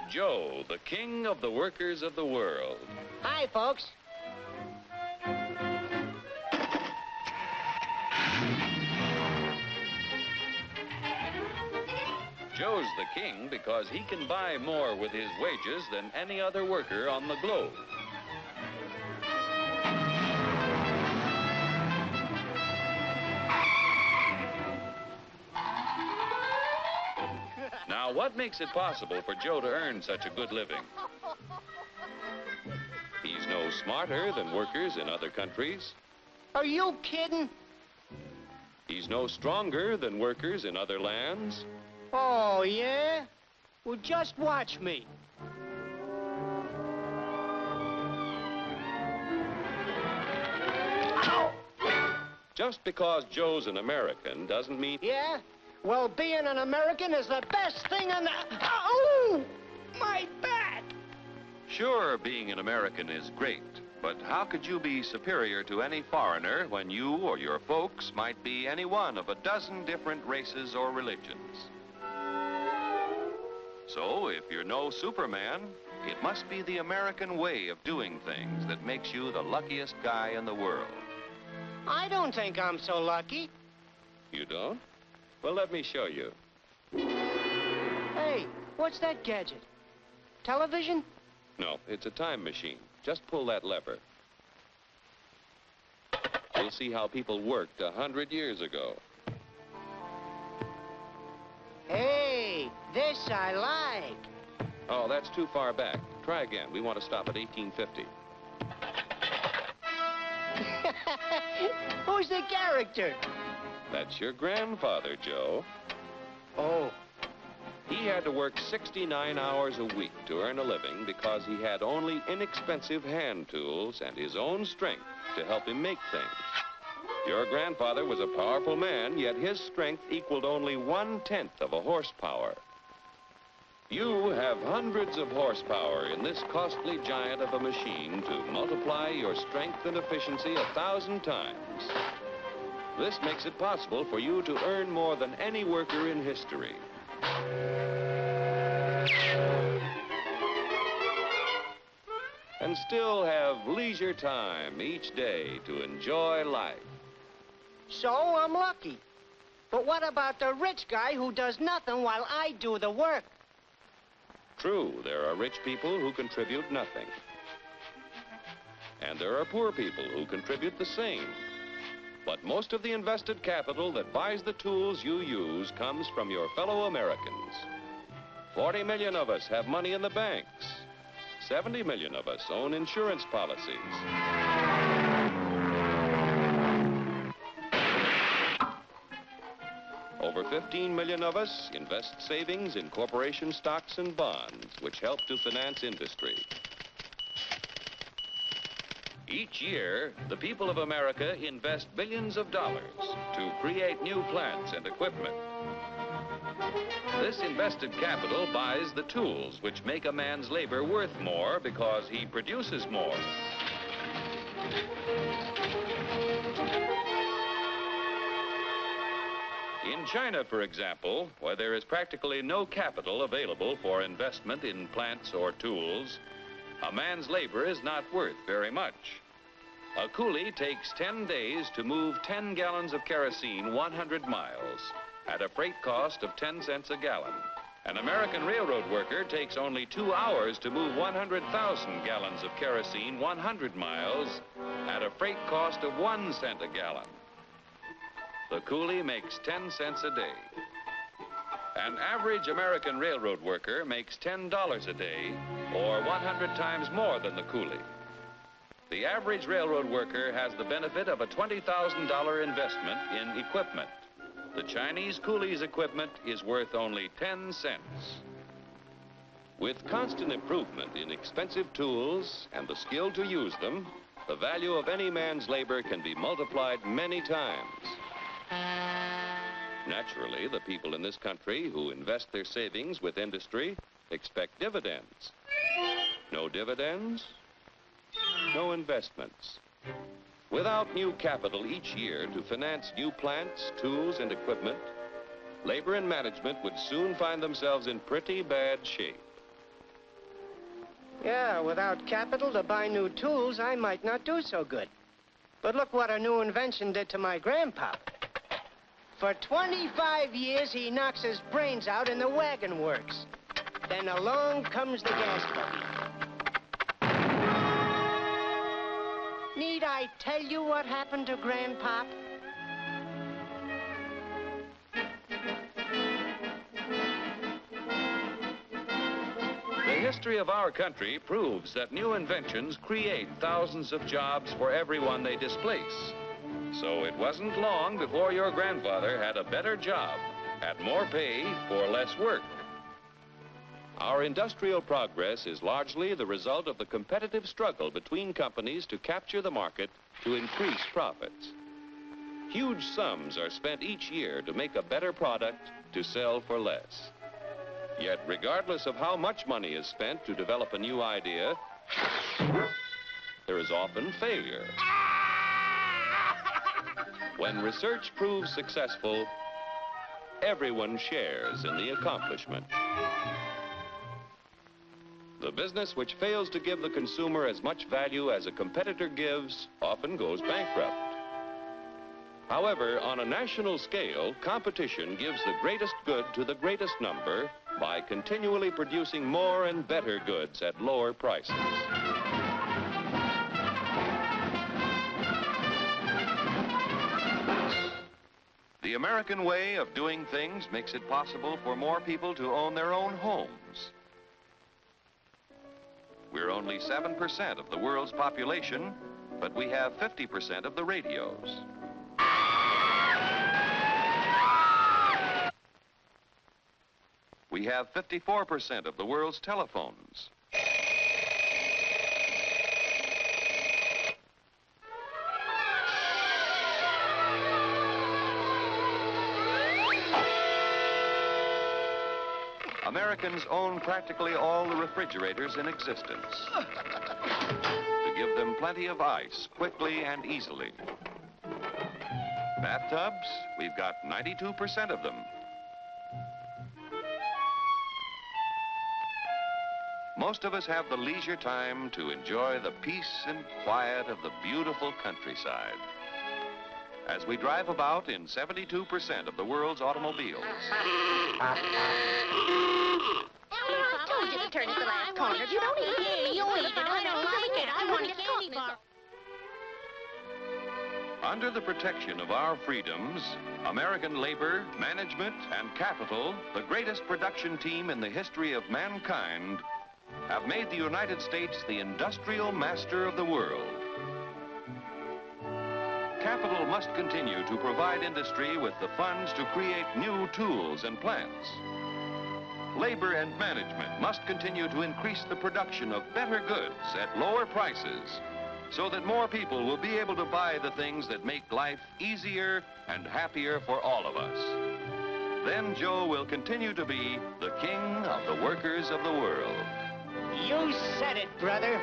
Joe, the king of the workers of the world. Hi, folks. Joe's the king because he can buy more with his wages than any other worker on the globe. Now, what makes it possible for Joe to earn such a good living? He's no smarter than workers in other countries. Are you kidding? He's no stronger than workers in other lands. Oh, yeah? Well, just watch me. Ow! Just because Joe's an American doesn't mean... Yeah? Well, being an American is the best thing on the... Oh! My back! Sure, being an American is great, but how could you be superior to any foreigner when you or your folks might be any one of a dozen different races or religions? So, if you're no Superman, it must be the American way of doing things that makes you the luckiest guy in the world. I don't think I'm so lucky. You don't? Well, let me show you. Hey, what's that gadget? Television? No, it's a time machine. Just pull that lever. You'll see how people worked 100 years ago. Hey, this I like. Oh, that's too far back. Try again. We want to stop at 1850. Who's the character? That's your grandfather, Joe. Oh. He had to work 69 hours a week to earn a living because he had only inexpensive hand tools and his own strength to help him make things. Your grandfather was a powerful man, yet his strength equaled only 1/10 of a horsepower. You have hundreds of horsepower in this costly giant of a machine to multiply your strength and efficiency 1,000 times. This makes it possible for you to earn more than any worker in history. And still have leisure time each day to enjoy life. So I'm lucky. But what about the rich guy who does nothing while I do the work? True, there are rich people who contribute nothing. And there are poor people who contribute the same. But most of the invested capital that buys the tools you use comes from your fellow Americans. 40 million of us have money in the banks. 70 million of us own insurance policies. Over 15 million of us invest savings in corporation stocks and bonds, which help to finance industry. Each year, the people of America invest billions of dollars to create new plants and equipment. This invested capital buys the tools which make a man's labor worth more because he produces more. In China, for example, where there is practically no capital available for investment in plants or tools, a man's labor is not worth very much. A coolie takes 10 days to move 10 gallons of kerosene 100 miles at a freight cost of 10 cents a gallon. An American railroad worker takes only 2 hours to move 100,000 gallons of kerosene 100 miles at a freight cost of 1 cent a gallon. The coolie makes 10 cents a day. An average American railroad worker makes $10 a day, or 100 times more than the coolie. The average railroad worker has the benefit of a $20,000 investment in equipment. The Chinese coolie's equipment is worth only 10 cents. With constant improvement in expensive tools and the skill to use them, the value of any man's labor can be multiplied many times. Naturally, the people in this country who invest their savings with industry expect dividends. No dividends, no investments. Without new capital each year to finance new plants, tools, and equipment, labor and management would soon find themselves in pretty bad shape. Yeah, without capital to buy new tools, I might not do so good. But look what a new invention did to my grandpa. For 25 years, he knocks his brains out in the wagon works. Then along comes the gas buggy. Need I tell you what happened to Grandpop? The history of our country proves that new inventions create thousands of jobs for everyone they displace. So it wasn't long before your grandfather had a better job, had more pay for less work. Our industrial progress is largely the result of the competitive struggle between companies to capture the market to increase profits. Huge sums are spent each year to make a better product to sell for less. Yet, regardless of how much money is spent to develop a new idea, there is often failure. When research proves successful, everyone shares in the accomplishment. The business which fails to give the consumer as much value as a competitor gives often goes bankrupt. However, on a national scale, competition gives the greatest good to the greatest number by continually producing more and better goods at lower prices. The American way of doing things makes it possible for more people to own their own homes. We're only 7% of the world's population, but we have 50% of the radios. We have 54% of the world's telephones. Americans own practically all the refrigerators in existence to give them plenty of ice quickly and easily. Bathtubs, we've got 92% of them. Most of us have the leisure time to enjoy the peace and quiet of the beautiful countryside as we drive about in 72% of the world's automobiles. I told you to turn at the last corner. You don't even give me your eat it. I don't like it. I want a candy bar. Under the protection of our freedoms, American labor, management, and capital, the greatest production team in the history of mankind, have made the United States the industrial master of the world. Capital must continue to provide industry with the funds to create new tools and plants. Labor and management must continue to increase the production of better goods at lower prices so that more people will be able to buy the things that make life easier and happier for all of us. Then Joe will continue to be the king of the workers of the world. You said it, brother.